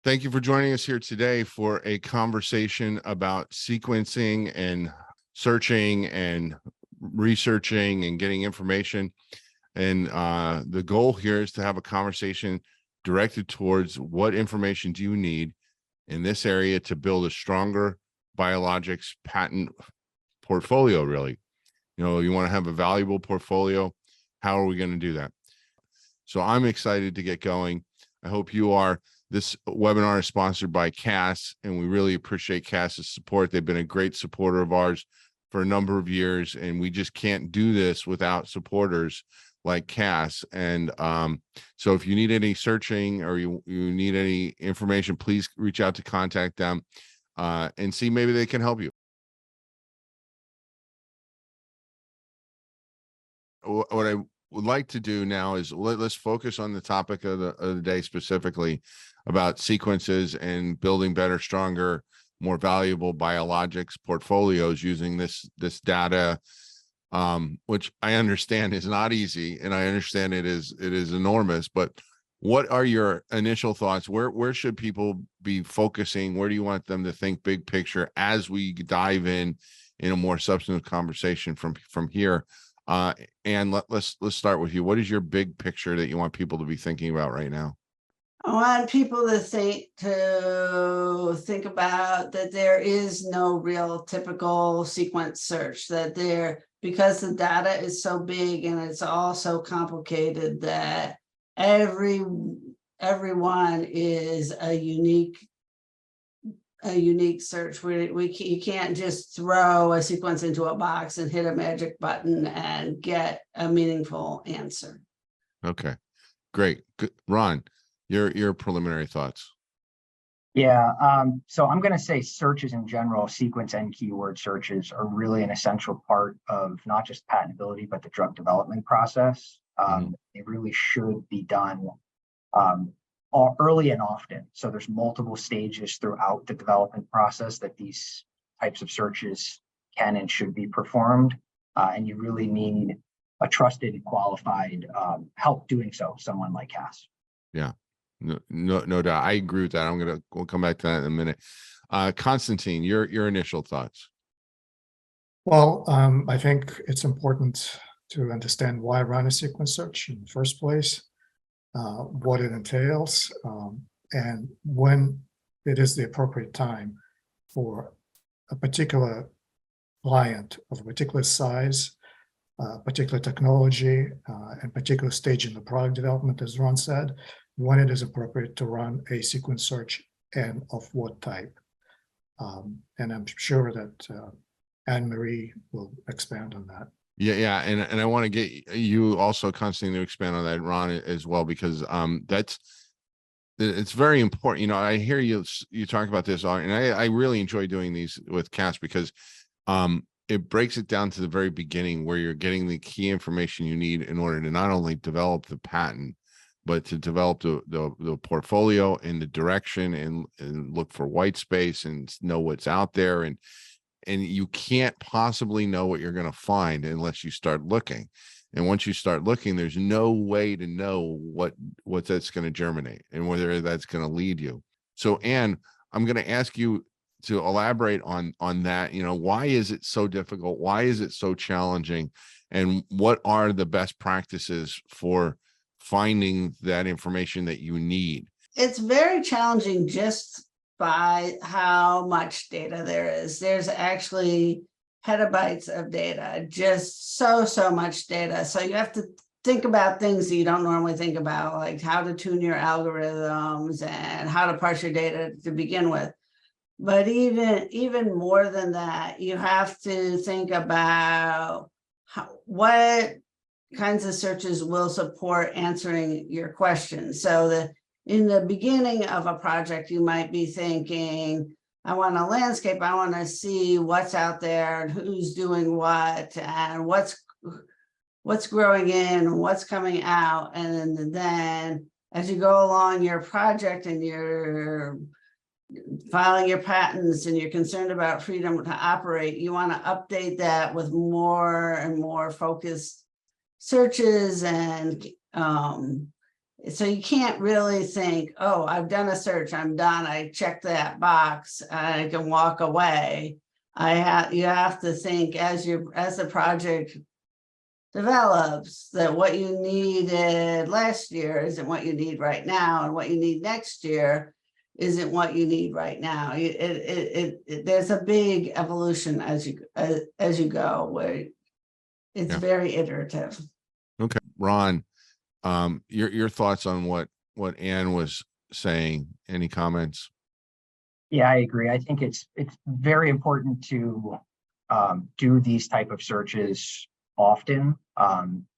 Thank you for joining us here today for a conversation about sequencing and searching and researching and getting information. And the goal here is to have a conversation directed towards what information do you need in this area to build a stronger biologics patent portfolio, really. You want to have a valuable portfolio. How are we going to do that? So I'm excited to get going. I hope you are. This webinar is sponsored by CAS, and we really appreciate CAS's support. They've been a great supporter of ours for a number of years, and we just can't do this without supporters like CAS. And so if you need any searching or you need any information, please reach out to contact them and see maybe they can help you. What I would like to do now is let's focus on the topic of the day, specifically about sequences and building better, stronger, more valuable biologics portfolios using this data, which I understand is not easy, and I understand it is enormous. But what are your initial thoughts? Where should people be focusing? Where do you want them to think big picture as we dive in a more substantive conversation from here? And let's start with you. What is your big picture that you want people to be thinking about right now? I want people to think about that there is no real typical sequence search, that because the data is so big and it's all so complicated, that everyone is a unique search. You can't just throw a sequence into a box and hit a magic button and get a meaningful answer. Okay, great. Good. Ron, your preliminary thoughts. Yeah, so I'm going to say searches in general, sequence and keyword searches, are really an essential part of not just patentability, but the drug development process. It really should be done early and often. So there's multiple stages throughout the development process that these types of searches can and should be performed. And you really need a trusted and qualified help doing so, someone like CAS. Yeah, no doubt. I agree with that. We'll come back to that in a minute. Constantine, your initial thoughts. Well, I think it's important to understand why run a sequence search in the first place, what it entails, and when it is the appropriate time for a particular client of a particular size, particular technology, and particular stage in the product development, as Ron said, when it is appropriate to run a sequence search and of what type. And I'm sure that Anne-Marie will expand on that. Yeah, and I want to get you also, Constantine, to expand on that, Ron, as well, because it's very important. I hear you talk about this, and I really enjoy doing these with CAS because it breaks it down to the very beginning, where you're getting the key information you need in order to not only develop the patent, but to develop the portfolio and the direction and look for white space and know what's out there. And you can't possibly know what you're going to find unless you start looking. And once you start looking, there's no way to know what that's going to germinate and whether that's going to lead you. So, Anne, I'm going to ask you to elaborate on that. Why is it so difficult? Why is it so challenging? And what are the best practices for finding that information that you need? It's very challenging just by how much data there is. There's actually petabytes of data, just so much data. So you have to think about things that you don't normally think about, like how to tune your algorithms and how to parse your data to begin with. But even more than that, you have to think about what kinds of searches will support answering your questions. So in the beginning of a project, you might be thinking, I want a landscape. I want to see what's out there and who's doing what and what's growing in and what's coming out. And then as you go along your project and you're filing your patents and you're concerned about freedom to operate, you want to update that with more and more focused searches and So you can't really think, oh, I've done a search, I'm done, I checked that box, I can walk away. You have to think as the project develops, that what you needed last year isn't what you need right now, and what you need next year isn't what you need right now. There's a big evolution as you go, where it's Yeah. very iterative. Okay, Ron, your thoughts on what Ann was saying? Any comments? Yeah, I agree. I think it's very important to do these type of searches often,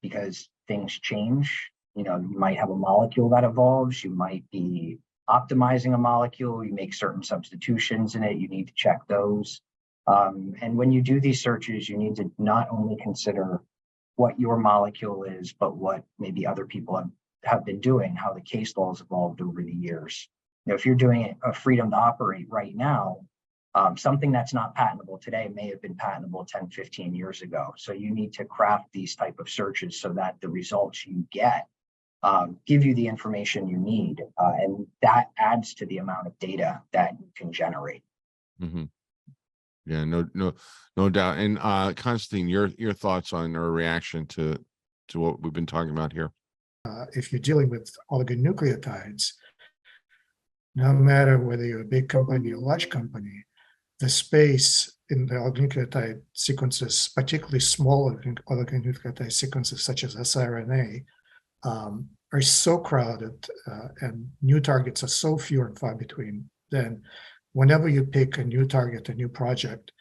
because things change. You know, you might have a molecule that evolves, you might be optimizing a molecule, you make certain substitutions in it, you need to check those. And when you do these searches, you need to not only consider what your molecule is, but what maybe other people have been doing, how the case law has evolved over the years. You know, if you're doing a freedom to operate right now, something that's not patentable today may have been patentable 10, 15 years ago. So you need to craft these type of searches so that the results you get give you the information you need. And that adds to the amount of data that you can generate. Mm-hmm. Yeah, no doubt. And Constantine, your thoughts on or reaction to what we've been talking about here? If you're dealing with oligonucleotides, no matter whether you're a big company or a large company, the space in the oligonucleotide sequences, particularly smaller oligonucleotide sequences such as siRNA, are so crowded and new targets are so few and far between, then whenever you pick a new target, a new project,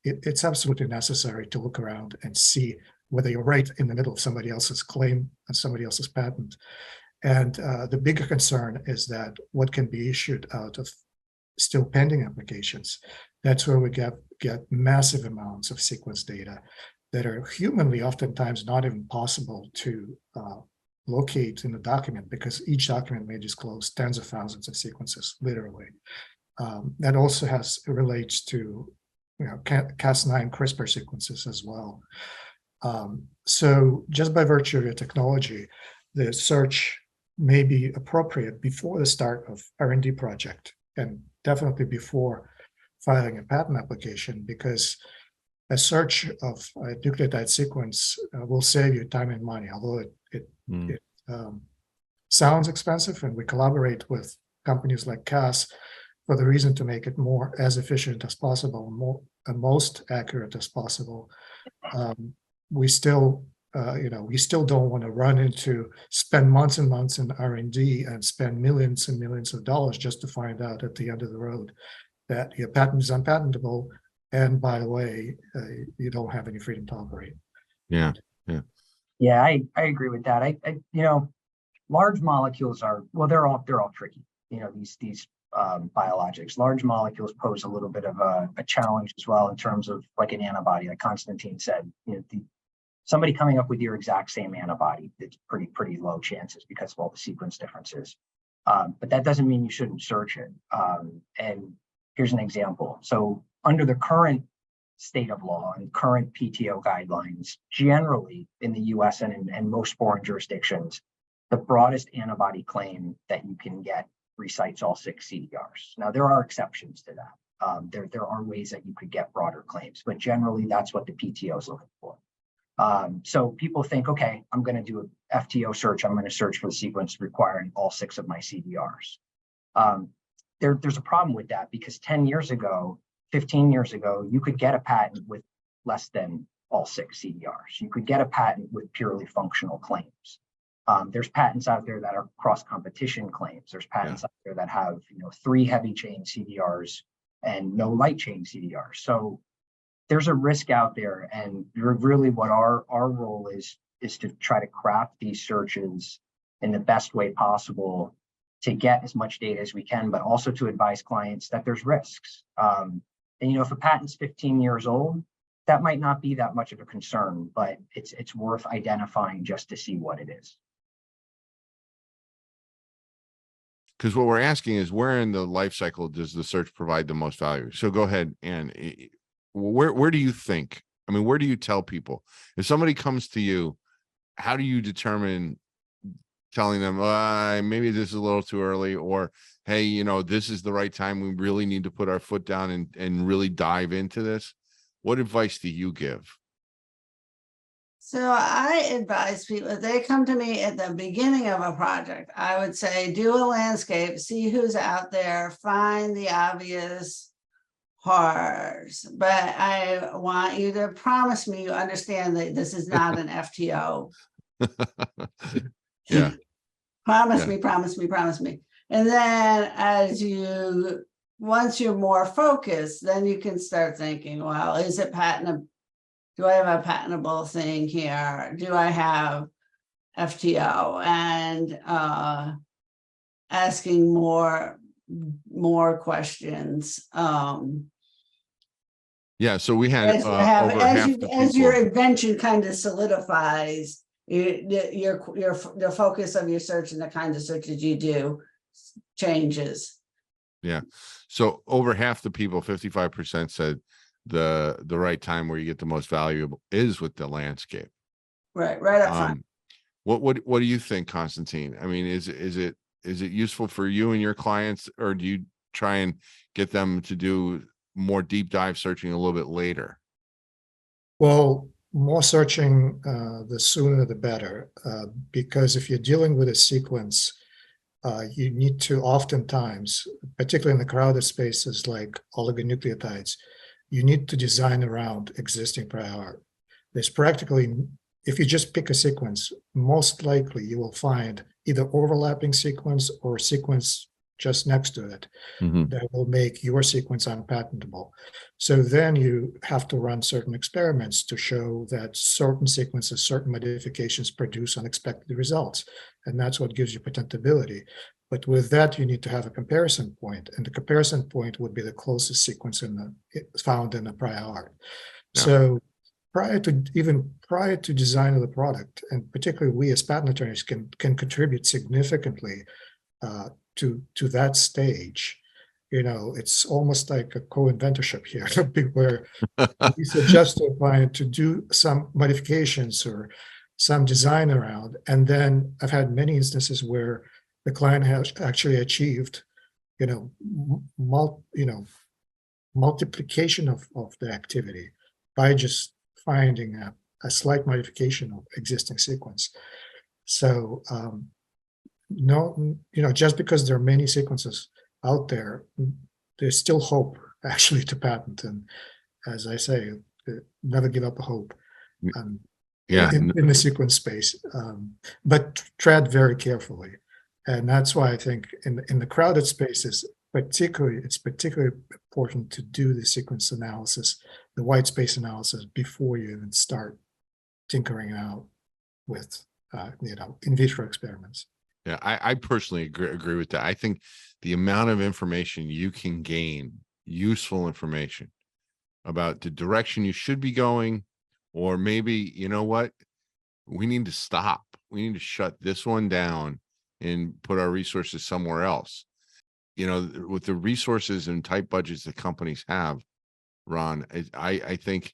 it's absolutely necessary to look around and see whether you're right in the middle of somebody else's claim and somebody else's patent. And the bigger concern is that what can be issued out of still pending applications, that's where we get massive amounts of sequence data that are humanly oftentimes not even possible to locate in a document, because each document may disclose tens of thousands of sequences, literally. That also relates to Cas9 CRISPR sequences as well. So just by virtue of your technology, the search may be appropriate before the start of R&D project, and definitely before filing a patent application, because a search of a nucleotide sequence will save you time and money, although it sounds expensive, and we collaborate with companies like CAS for the reason to make it as efficient as possible, most accurate as possible. We still don't want to spend months and months in R&D and spend millions and millions of dollars just to find out at the end of the road that your patent is unpatentable, and by the way, you don't have any freedom to operate. Yeah. I agree with that. Large molecules are, well, they're all tricky. These biologics, large molecules pose a little bit of a challenge as well in terms of like an antibody, like Constantine said. Somebody coming up with your exact same antibody, it's pretty low chances because of all the sequence differences. But that doesn't mean you shouldn't search it. And here's an example. So under the current state of law and current PTO guidelines, generally in the US and in most foreign jurisdictions, the broadest antibody claim that you can get recites all 6 CDRs. Now, there are exceptions to that. There are ways that you could get broader claims, but generally that's what the PTO is looking for. So people think, okay, I'm going to do an FTO search. I'm going to search for the sequence requiring all 6 of my CDRs. There's a problem with that, because 10 years ago, 15 years ago, you could get a patent with less than all 6 CDRs. You could get a patent with purely functional claims. There's patents out there that are cross-competition claims. There's patents out there that have 3 heavy chain CDRs and no light chain CDRs. So there's a risk out there, and really what our role is to try to craft these searches in the best way possible to get as much data as we can, but also to advise clients that there's risks. And if a patent's 15 years old, that might not be that much of a concern, but it's worth identifying just to see what it is. Because what we're asking is, where in the life cycle does the search provide the most value? So go ahead, and where do you think? I mean, where do you tell people if somebody comes to you? How do you determine telling them, maybe this is a little too early, or hey, this is the right time. We really need to put our foot down and really dive into this. What advice do you give? So I advise people, if they come to me at the beginning of a project, I would say, do a landscape, see who's out there, find the obvious horrors. But I want you to promise me you understand that this is not an FTO. Yeah. Promise Yeah. me, promise me, promise me. And then once you're more focused, then you can start thinking, well, is it patentable? Do I have a patentable thing here? Do I have FTO? And asking more questions. Yeah. So we had As over half the as your people. invention kind of solidifies, the focus of your search and the kind of searches you do changes. Yeah. So over half the people, 55% said the right time where you get the most valuable is with the landscape. Right up front. What do you think, Constantine? I mean, is it useful for you and your clients, or do you try and get them to do more deep dive searching a little bit later? Well, more searching, the sooner the better, because if you're dealing with a sequence, you need to oftentimes, particularly in the crowded spaces like oligonucleotides, you need to design around existing prior art. There's practically, if you just pick a sequence, most likely you will find either overlapping sequence or a sequence just next to it that will make your sequence unpatentable. So then you have to run certain experiments to show that certain sequences, certain modifications produce unexpected results. And that's what gives you patentability. But with that, you need to have a comparison point, and the comparison point would be the closest sequence found in the prior art. Yeah. So prior to design of the product, and particularly we as patent attorneys can contribute significantly to that stage. It's almost like a co-inventorship here, where we suggest to a client to do some modifications or some design around, and then I've had many instances where the client has actually achieved, multiplication of the activity by just finding a slight modification of existing sequence. So no, just because there are many sequences out there, there's still hope actually to patent. And as I say, never give up hope. Yeah. In the sequence space, but tread very carefully. And that's why I think in the crowded spaces, it's particularly important to do the sequence analysis, the white space analysis, before you even start tinkering out with in vitro experiments. Yeah, I personally agree with that. I think the amount of information you can gain, useful information about the direction you should be going, or maybe, we need to stop. We need to shut this one down and put our resources somewhere else. With the resources and tight budgets that companies have, Ron, I think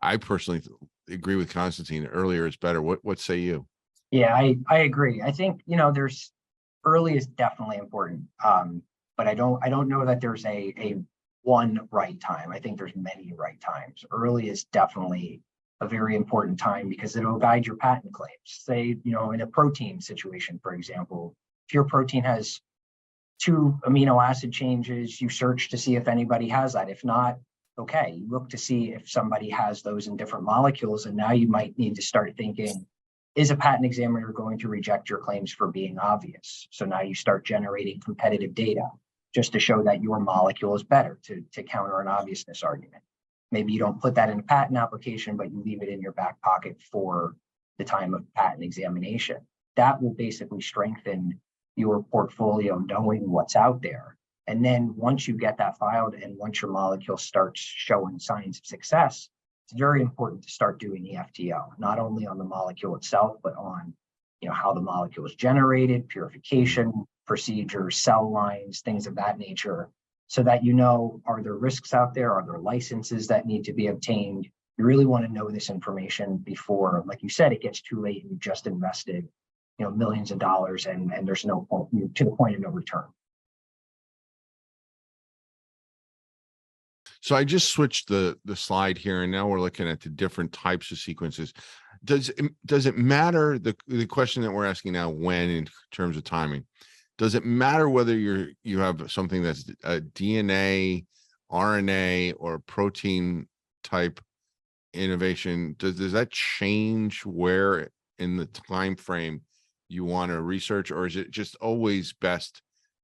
I personally agree with Constantine. Earlier is better. What say you? Yeah, I agree. I think, there's early is definitely important. But I don't know that there's a one right time. I think there's many right times. Early is definitely a very important time because it'll guide your patent claims. Say, in a protein situation, for example, if your protein has 2 amino acid changes, you search to see if anybody has that. If not, okay, you look to see if somebody has those in different molecules. And now you might need to start thinking, is a patent examiner going to reject your claims for being obvious? So now you start generating competitive data just to show that your molecule is better to counter an obviousness argument. Maybe you don't put that in a patent application, but you leave it in your back pocket for the time of patent examination. That will basically strengthen your portfolio, knowing what's out there. And then once you get that filed and once your molecule starts showing signs of success, it's very important to start doing the FTO, not only on the molecule itself, but on how the molecule is generated, purification procedures, cell lines, things of that nature, so that are there risks out there? Are there licenses that need to be obtained? You really want to know this information before, like you said, it gets too late and you just invested millions of dollars, and there's no point, to the point of no return. So I just switched the slide here, and now we're looking at the different types of sequences. Does it matter, the question that we're asking now, when in terms of timing, does it matter whether you have something that's a DNA, RNA, or protein type innovation? Does that change where in the time frame you want to research, or is it just always best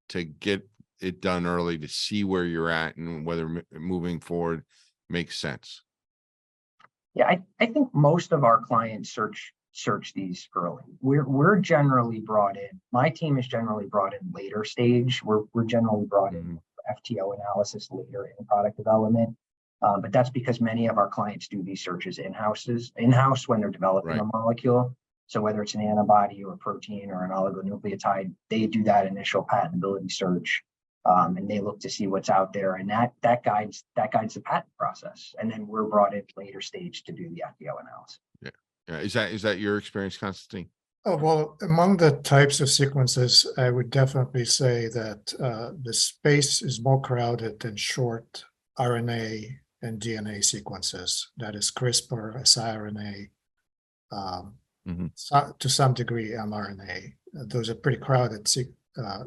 to get it done early to see where you're at and whether moving forward makes sense? Yeah, I think most of our clients search these early. We're generally brought in. My team is generally brought in later stage. We're generally brought in FTO analysis later in product development. But that's because many of our clients do these searches in-house when they're developing a molecule. So whether it's an antibody or a protein or an oligonucleotide, they do that initial patentability search. And they look to see what's out there, and that guides the patent process. And then we're brought in later stage to do the FTO analysis. Yeah. Is that your experience, Constantine? Oh, well, among the types of sequences, I would definitely say that the space is more crowded than short RNA and DNA sequences. That is CRISPR, siRNA, to some degree mRNA. Those are pretty crowded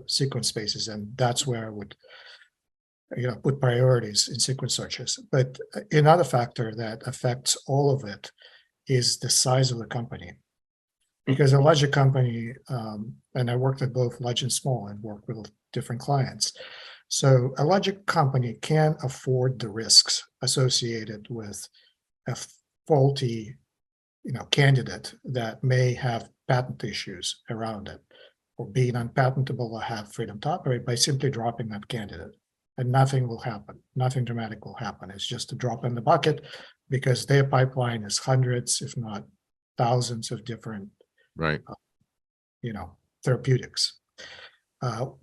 sequence spaces, and that's where I would put priorities in sequence searches. But another factor that affects all of it is the size of the company, because a larger company, and I worked at both large and small and worked with different clients, so a larger company can afford the risks associated with a faulty candidate that may have patent issues around it, or being unpatentable or have freedom to operate, by simply dropping that candidate. And nothing will happen. Nothing dramatic will happen. It's just a drop in the bucket, because their pipeline is hundreds, if not thousands, of different therapeutics.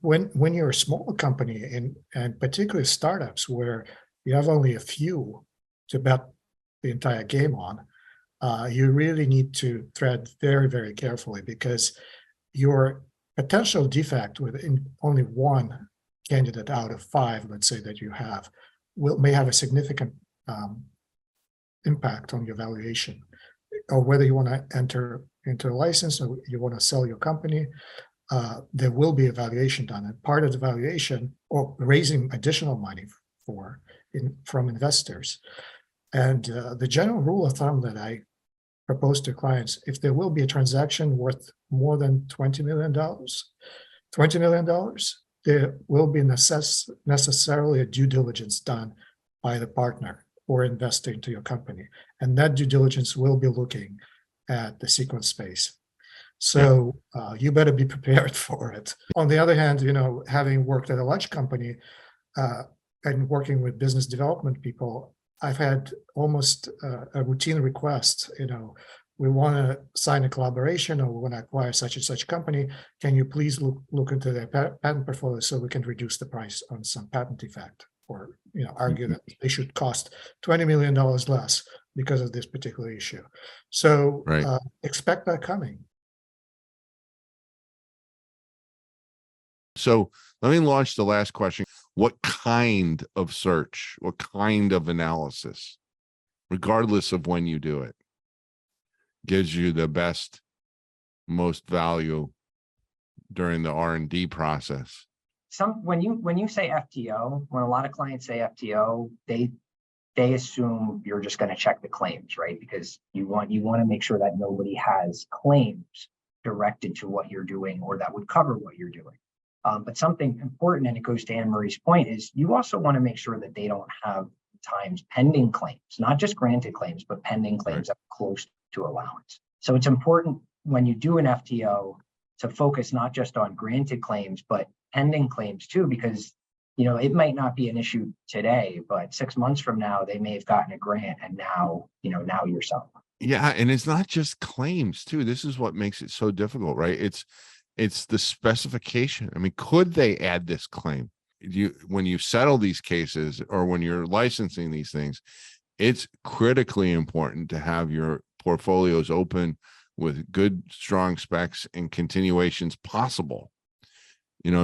When you're a small company, and particularly startups where you have only a few to bet the entire game on, you really need to tread very, very carefully, because your potential defect within only one candidate out of 5, let's say, that you have, may have a significant impact on your valuation, or whether you want to enter into a license or you want to sell your company. There will be a valuation done, and part of the valuation, or raising additional money from investors. And the general rule of thumb that I propose to clients, if there will be a transaction worth more than $20 million, there will be necessarily a due diligence done by the partner or investor into your company. And that due diligence will be looking at the sequence space. So you better be prepared for it. On the other hand, having worked at a large company and working with business development people, I've had almost a routine request, we want to sign a collaboration, or we want to acquire such and such company. Can you please look into their patent portfolio so we can reduce the price on some patent defect, or argue that they should cost $20 million less because of this particular issue. So expect that coming. So let me launch the last question. What kind of search, what kind of analysis, regardless of when you do it, gives you the best, most value during the R&D process? When you say FTO, when a lot of clients say FTO, they assume you're just going to check the claims, right? Because you want to make sure that nobody has claims directed to what you're doing or that would cover what you're doing. But something important, and it goes to Anne-Marie's point, is you also want to make sure that they don't have times pending claims, not just granted claims, but pending claims that are close to allowance. So it's important when you do an FTO to focus not just on granted claims, but pending claims too, because it might not be an issue today, but 6 months from now, they may have gotten a grant, and now you're selling. Yeah, and it's not just claims too. This is what makes it so difficult, right? It's the specification. I mean, could they add this claim? When you settle these cases, or when you're licensing these things, it's critically important to have your portfolios open with good, strong specs and continuations possible.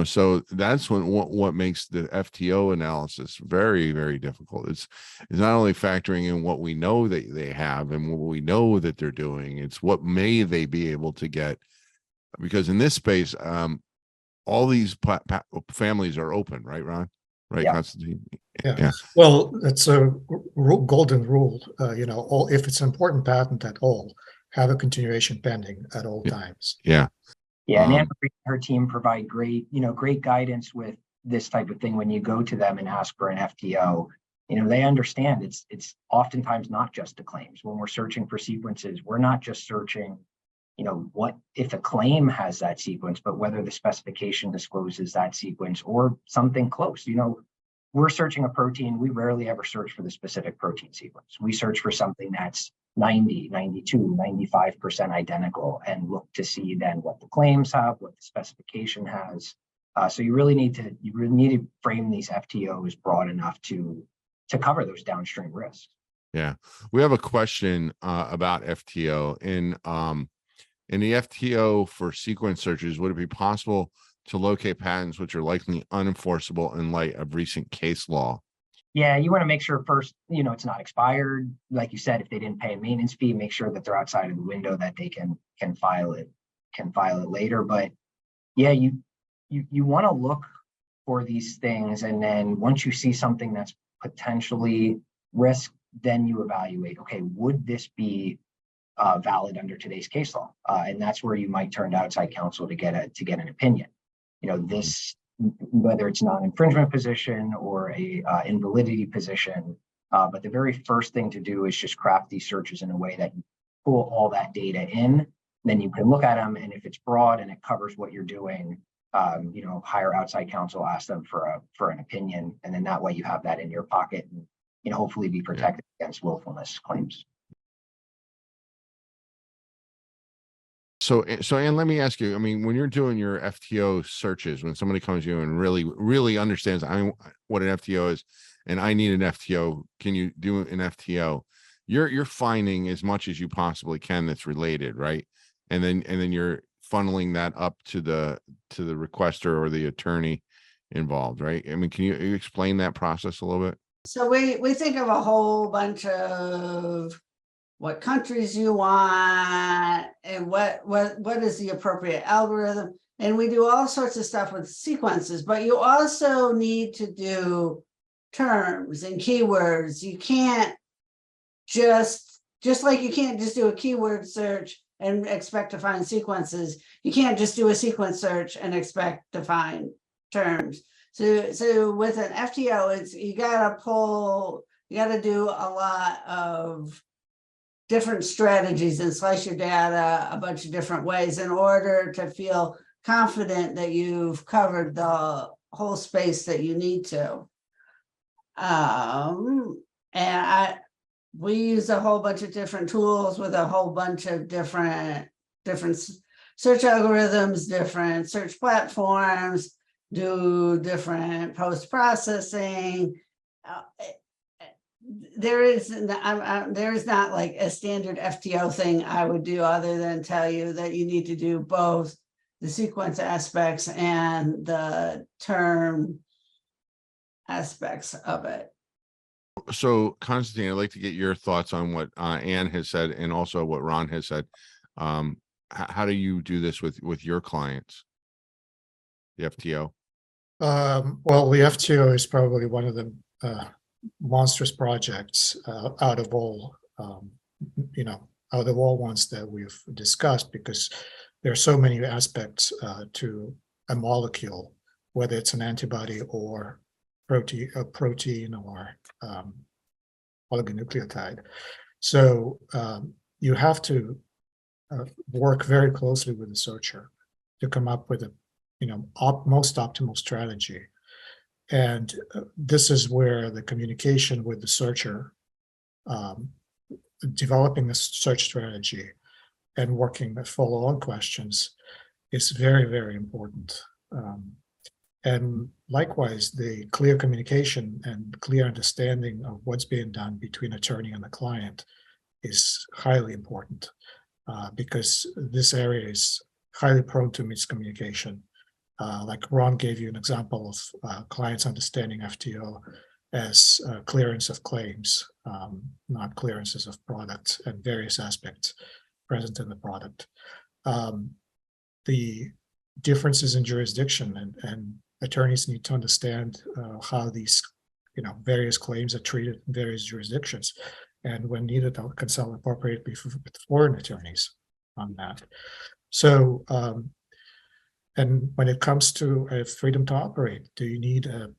So that's what makes the FTO analysis very, very difficult. It's not only factoring in what we know that they have and what we know that they're doing, it's what may they be able to get, because in this space, all these families are open, right, Ron? Right, Yeah. Constantine? Yeah. Well, it's a golden rule. If it's an important patent at all, have a continuation pending at all times. Yeah. Yeah, and Anne and her team provide great guidance with this type of thing. When you go to them and ask for an FTO, they understand it's oftentimes not just the claims. When we're searching for sequences, we're not just searching, what if a claim has that sequence, but whether the specification discloses that sequence or something close. We're searching a protein. We rarely ever search for the specific protein sequence. We search for something that's 90, 92, 95% identical and look to see then what the claims have, what the specification has. So you really need to frame these FTOs broad enough to cover those downstream risks. Yeah. We have a question about FTO. In the FTO for sequence searches, would it be possible to locate patents which are likely unenforceable in light of recent case law? Yeah, you want to make sure first, it's not expired. Like you said, if they didn't pay a maintenance fee, make sure that they're outside of the window that they can file it later. But yeah, you want to look for these things, and then once you see something that's potentially risk, then you evaluate. Okay, would this be valid under today's case law? And that's where you might turn to outside counsel to get an opinion. This, whether it's non-infringement position or a invalidity position, but the very first thing to do is just craft these searches in a way that you pull all that data in, then you can look at them, and if it's broad and it covers what you're doing, hire outside counsel, ask them for an opinion, and then that way you have that in your pocket and hopefully be protected against willfulness claims. So Anne, let me ask you, when you're doing your FTO searches, when somebody comes to you and really understands what an FTO is, and I need an FTO, can you do an FTO? You're finding as much as you possibly can that's related, right? And then you're funneling that up to the requester or the attorney involved, right? Can you explain that process a little bit? So we think of a whole bunch of what countries you want and what is the appropriate algorithm. And we do all sorts of stuff with sequences, but you also need to do terms and keywords. You can't just like you can't just do a keyword search and expect to find sequences. You can't just do a sequence search and expect to find terms. So with an FTO, you gotta do a lot of different strategies and slice your data a bunch of different ways in order to feel confident that you've covered the whole space that you need to. We use a whole bunch of different tools with a whole bunch of different search algorithms, different search platforms, do different post-processing. There is not like a standard FTO thing I would do other than tell you that you need to do both the sequence aspects and the term aspects of it. So Constantine, I'd like to get your thoughts on what Anne has said and also what Ron has said. How do you do this with your clients? The FTO? Well, the FTO is probably one of the monstrous projects out of all ones that we've discussed, because there are so many aspects to a molecule, whether it's an antibody or a protein or oligonucleotide. So you have to work very closely with the searcher to come up with a most optimal strategy. And this is where the communication with the searcher, developing the search strategy and working the follow-on questions is very, very important. And likewise, the clear communication and clear understanding of what's being done between attorney and the client is highly important. because this area is highly prone to miscommunication. Like Ron gave you an example of clients understanding FTO as clearance of claims, not clearances of products and various aspects present in the product. The differences in jurisdiction and attorneys need to understand how these various claims are treated in various jurisdictions. And when needed, I'll consult appropriately with foreign attorneys on that. So, and when it comes to a freedom to operate, do you need a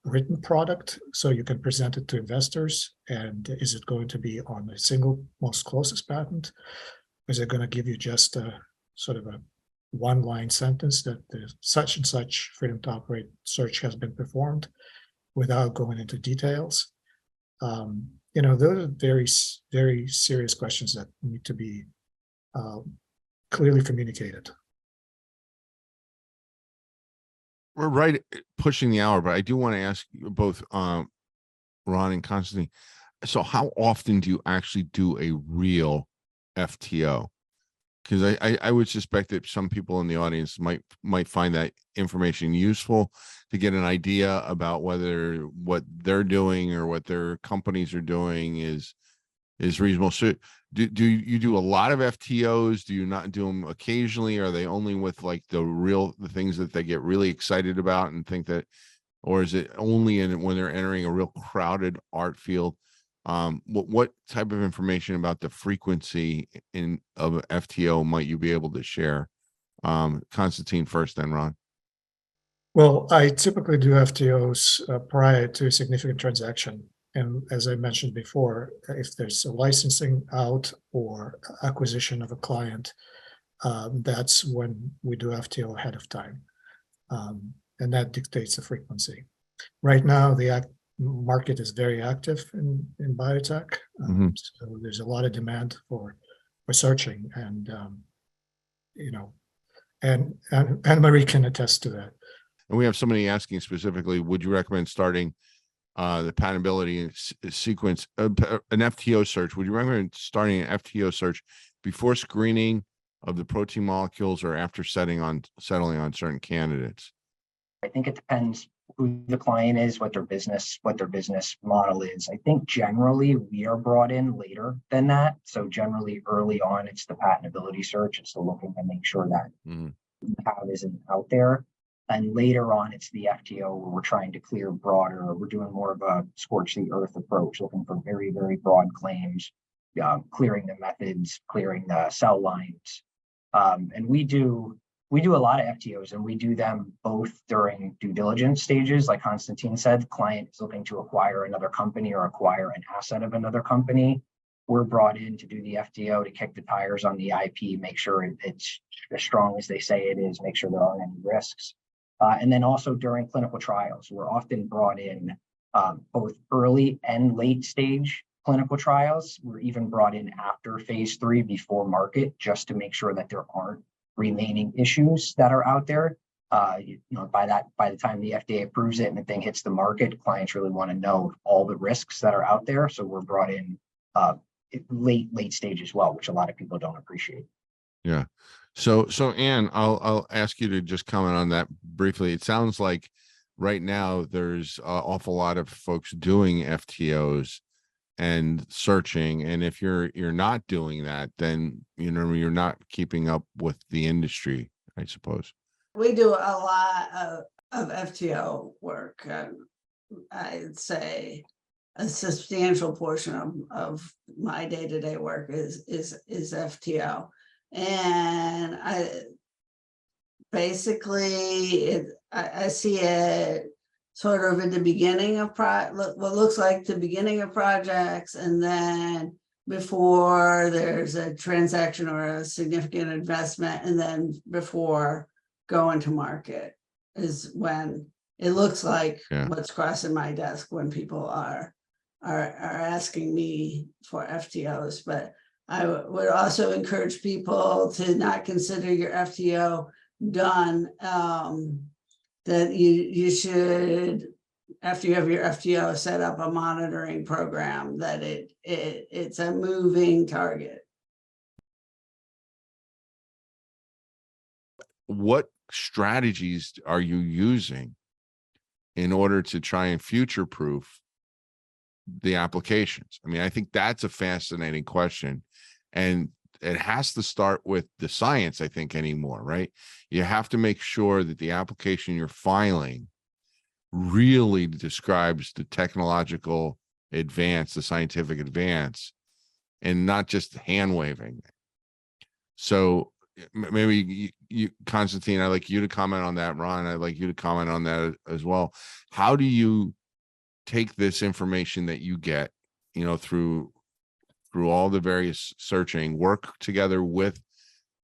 written product so you can present it to investors? And is it going to be on a single most closest patent? Is it going to give you just a sort of a one-line sentence that the such and such freedom to operate search has been performed without going into details? Those are very, very serious questions that need to be clearly communicated. We're right pushing the hour, but I do want to ask you both, Ron and Constantine. So how often do you actually do a real FTO? Because I would suspect that some people in the audience might find that information useful to get an idea about whether what they're doing or what their companies are doing is reasonable. So do you do a lot of FTOs? Do you not do them occasionally? Are they only with like the things that they get really excited about and think that, or is it only when they're entering a real crowded art field? What type of information about the frequency of FTO might you be able to share? Constantine first, then Ron. Well, I typically do FTOs prior to a significant transaction. And as I mentioned before, if there's a licensing out or acquisition of a client, that's when we do FTO ahead of time. And that dictates the frequency. Right now, the market is very active in biotech. So there's a lot of demand for searching, and and Anne-Marie can attest to that. And we have somebody asking specifically, would you recommend starting the patentability sequence, an FTO search? Would you recommend starting an FTO search before screening of the protein molecules or after settling on certain candidates? I think it depends who the client is, what their business model is. I think generally we are brought in later than that. So generally early on, it's the patentability search. It's the looking to make sure that how it isn't out there. And later on, it's the FTO where we're trying to clear broader. We're doing more of a scorch the earth approach, looking for very, very broad claims, clearing the methods, clearing the cell lines. And we do a lot of FTOs, and we do them both during due diligence stages. Like Constantine said, the client is looking to acquire another company or acquire an asset of another company. We're brought in to do the FTO to kick the tires on the IP, make sure it's as strong as they say it is, make sure there aren't any risks. And then also during clinical trials, we're often brought in both early and late stage clinical trials. We're even brought in after phase 3 before market, just to make sure that there aren't remaining issues that are out there. By the time the FDA approves it and the thing hits the market, clients really want to know all the risks that are out there. So we're brought in late stage as well, which a lot of people don't appreciate. Yeah. So Anne, I'll ask you to just comment on that briefly. It sounds like right now there's an awful lot of folks doing FTOs and searching, and if you're not doing that, then you're not keeping up with the industry, I suppose. We do a lot of FTO work. I'd say a substantial portion of my day-to-day work is FTO. And I see it sort of in the beginning of what looks like the beginning of projects, and then before there's a transaction or a significant investment, and then before going to market is when it looks like what's crossing my desk when people are asking me for FTOs. But I would also encourage people to not consider your FTO done. That you should, after you have your FTO, set up a monitoring program, that it's a moving target. what strategies are you using in order to try and future proof the applications? I mean, I think that's a fascinating question, and it has to start with the science, I think, anymore, right? You have to make sure that the application you're filing really describes the technological advance, the scientific advance, and not just hand waving. So maybe you, Constantine, I'd like you to comment on that. Ron, I'd like you to comment on that as well. How do you take this information that you get, you know, through all the various searching, work together with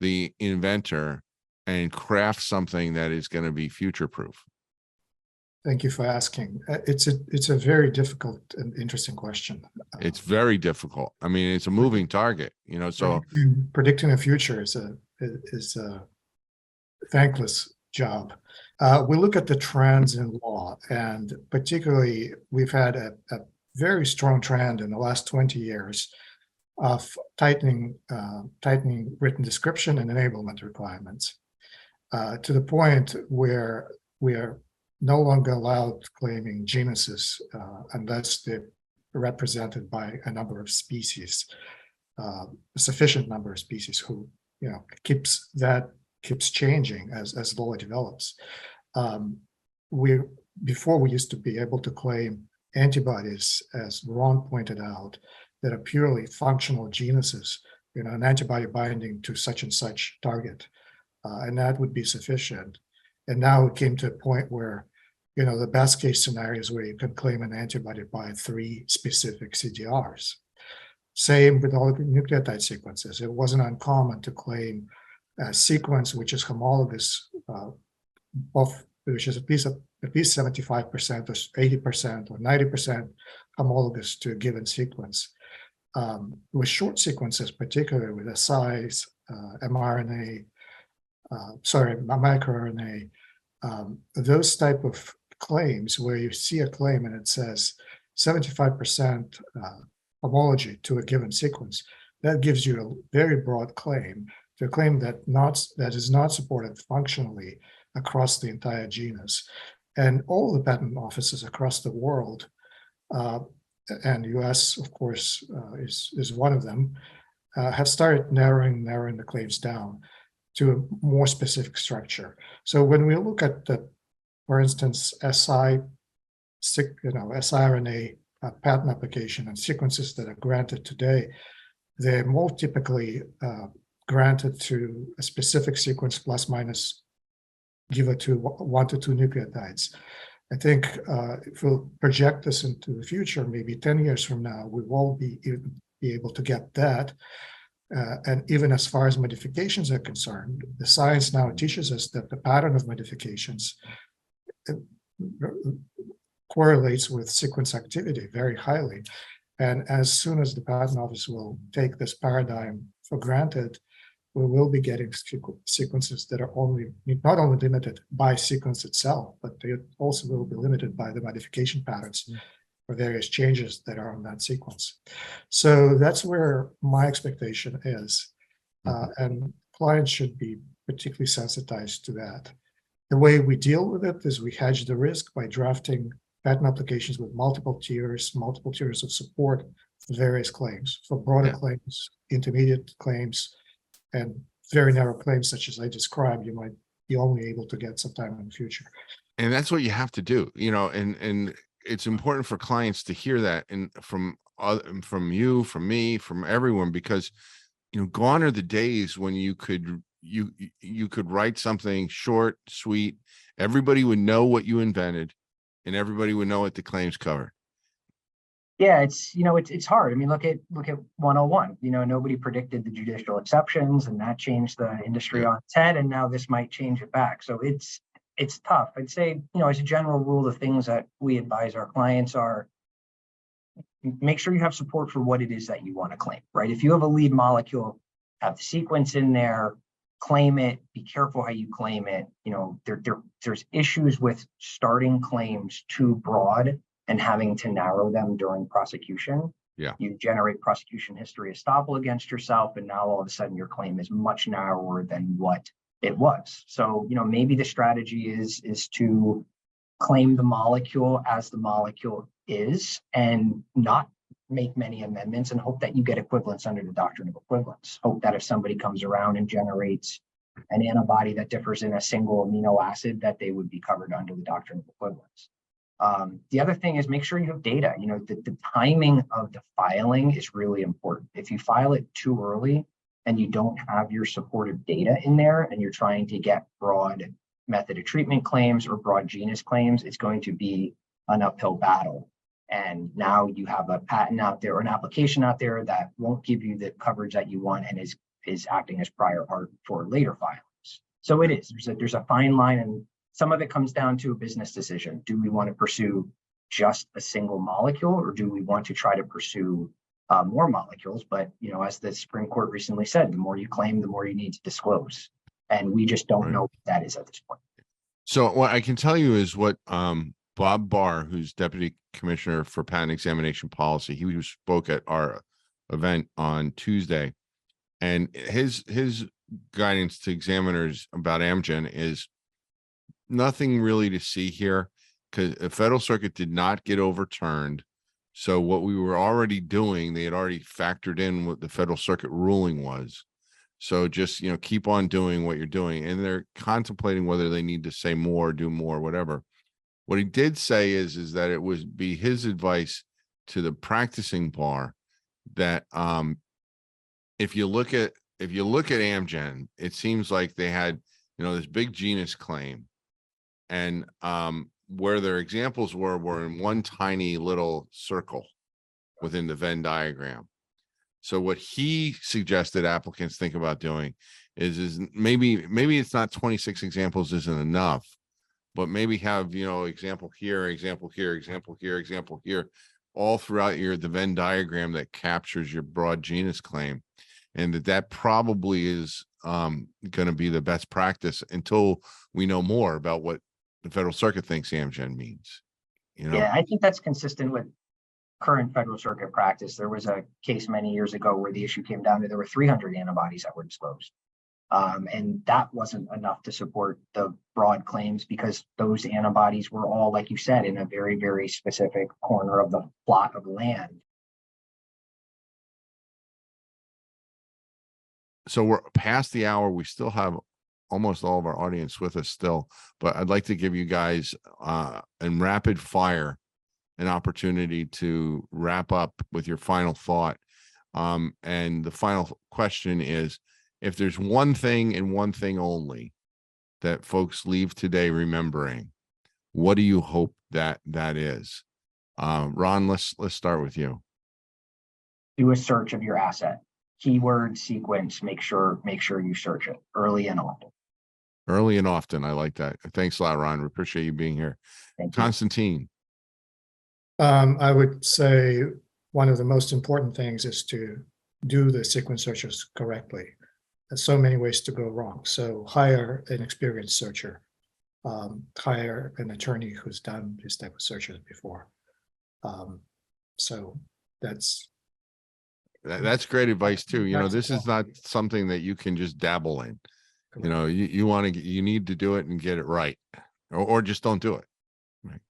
the inventor and craft something that is going to be future proof? Thank you for asking. It's a very difficult and interesting question. It's very difficult. I mean, it's a moving target, you know, so predicting the future is a thankless job. We look at the trends in law, and particularly we've had a very strong trend in the last 20 years of tightening written description and enablement requirements to the point where we are no longer allowed claiming genuses unless they're represented by a number of species, a sufficient number of species, who, you know, keeps changing as law develops. Before we used to be able to claim antibodies, as Ron pointed out, that are purely functional genuses, you know, an antibody binding to such and such target, and that would be sufficient. And now it came to a point where, you know, the best case scenario is where you can claim an antibody by 3 specific CDRs. Same with all the nucleotide sequences. It wasn't uncommon to claim a sequence which is homologous, which is at least 75% or 80% or 90% homologous to a given sequence. With short sequences, particularly with a size, microRNA, those type of claims where you see a claim and it says 75% homology to a given sequence, that gives you a very broad claim, to a claim that is not supported functionally across the entire genus. And all the patent offices across the world, and US, of course, is one of them, have started narrowing the claims down to a more specific structure. So when we look at the, for instance, siRNA patent application and sequences that are granted today, they're more typically granted to a specific sequence plus minus give it to 1 to 2 nucleotides. I think if we'll project this into the future, maybe 10 years from now, we won't be able to get that. And even as far as modifications are concerned, the science now teaches us that the pattern of modifications correlates with sequence activity very highly. And as soon as the patent office will take this paradigm for granted, we will be getting sequences that are not only limited by sequence itself, but they also will be limited by the modification patterns for various changes that are on that sequence. So that's where my expectation is. And clients should be particularly sensitized to that. The way we deal with it is we hedge the risk by drafting patent applications with multiple tiers of support for various claims, for broader claims, intermediate claims, and very narrow claims such as I described, you might be only able to get sometime in the future. And that's what you have to do, you know, and it's important for clients to hear that, and from you, from me, from everyone, because, you know, gone are the days when you could write something short, sweet, everybody would know what you invented, and everybody would know what the claims cover. Yeah, it's hard. I mean, look at 101. You know, nobody predicted the judicial exceptions, and that changed the industry on its head, and now this might change it back. So it's tough. I'd say, you know, as a general rule, the things that we advise our clients are, make sure you have support for what it is that you want to claim, right? If you have a lead molecule, have the sequence in there, claim it, be careful how you claim it. You know, there's issues with starting claims too broad and having to narrow them during prosecution. Yeah. You generate prosecution history estoppel against yourself, and now all of a sudden your claim is much narrower than what it was. So, maybe the strategy is to claim the molecule as the molecule is and not make many amendments, and hope that you get equivalence under the doctrine of equivalence. Hope that if somebody comes around and generates an antibody that differs in a single amino acid, that they would be covered under the doctrine of equivalence. The other thing is make sure you have data. The timing of the filing is really important. If you file it too early and you don't have your supportive data in there, and you're trying to get broad method of treatment claims or broad genus claims, it's going to be an uphill battle. And now you have a patent out there or an application out there that won't give you the coverage that you want and is acting as prior art for later filings. So it is, there's a fine line, and some of it comes down to a business decision. Do we want to pursue just a single molecule, or do we want to try to pursue more molecules? But, as the Supreme Court recently said, the more you claim, the more you need to disclose. And we just don't know what that is at this point. So what I can tell you is what Bob Barr, who's Deputy Commissioner for Patent Examination Policy, he spoke at our event on Tuesday, and his guidance to examiners about Amgen is nothing really to see here, because the Federal Circuit did not get overturned. So what we were already doing, they had already factored in what the Federal Circuit ruling was. So just, keep on doing what you're doing. And they're contemplating whether they need to say more, do more, whatever. What he did say is that it would be his advice to the practicing bar that if you look at Amgen, it seems like they had, this big genus claim, and where their examples were in one tiny little circle within the Venn diagram. So what he suggested applicants think about doing is maybe it's not 26 examples isn't enough, but maybe have, example here, example here, example here, example here, all throughout the Venn diagram that captures your broad genus claim. And that probably is going to be the best practice until we know more about what the Federal Circuit thinks Amgen means. Yeah, I think that's consistent with current Federal Circuit practice. There was a case many years ago where the issue came down to there were 300 antibodies that were disclosed. And that wasn't enough to support the broad claims, because those antibodies were all, like you said, in a very, very specific corner of the plot of land. So we're past the hour. We still have almost all of our audience with us still, but I'd like to give you guys in rapid fire an opportunity to wrap up with your final thought. And the final question is, if there's one thing and one thing only that folks leave today remembering, what do you hope that is? Ron, let's start with you. Do a search of your asset, keyword, sequence. Make sure you search it early and often. Early and often. I like that. Thanks a lot, Ron. We appreciate you being here. Thank you. Constantine. I would say one of the most important things is to do the sequence searches correctly. There's so many ways to go wrong. So hire an experienced searcher, hire an attorney who's done this type of searches before. So that's great advice too. This is not something that you can just dabble in. You need to do it and get it right, or just don't do it. Right.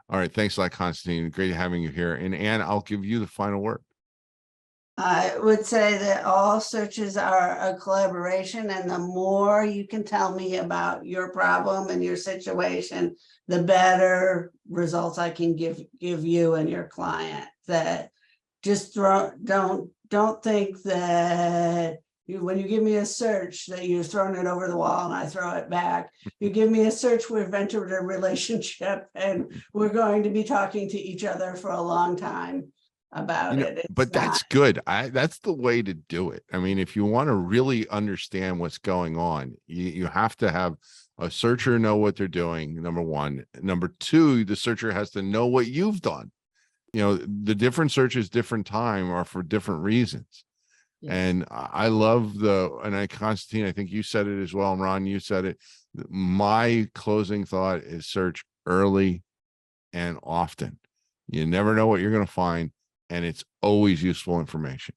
All right. Thanks a lot, Constantine. Great having you here. And Anne, I'll give you the final word. I would say that all searches are a collaboration, and the more you can tell me about your problem and your situation, the better results I can give you and your client. That just don't think that when you give me a search that you're throwing it over the wall and I throw it back. You give me a search, we've entered a relationship and we're going to be talking to each other for a long time about it. But that's good. That's the way to do it. I mean, if you want to really understand what's going on, you have to have a searcher know what they're doing, number one. Number two, the searcher has to know what you've done. The different searches, different time, are for different reasons. Yes. And I love Constantine, I think you said it as well, and Ron, you said it. My closing thought is search early and often. You never know what you're going to find, and it's always useful information.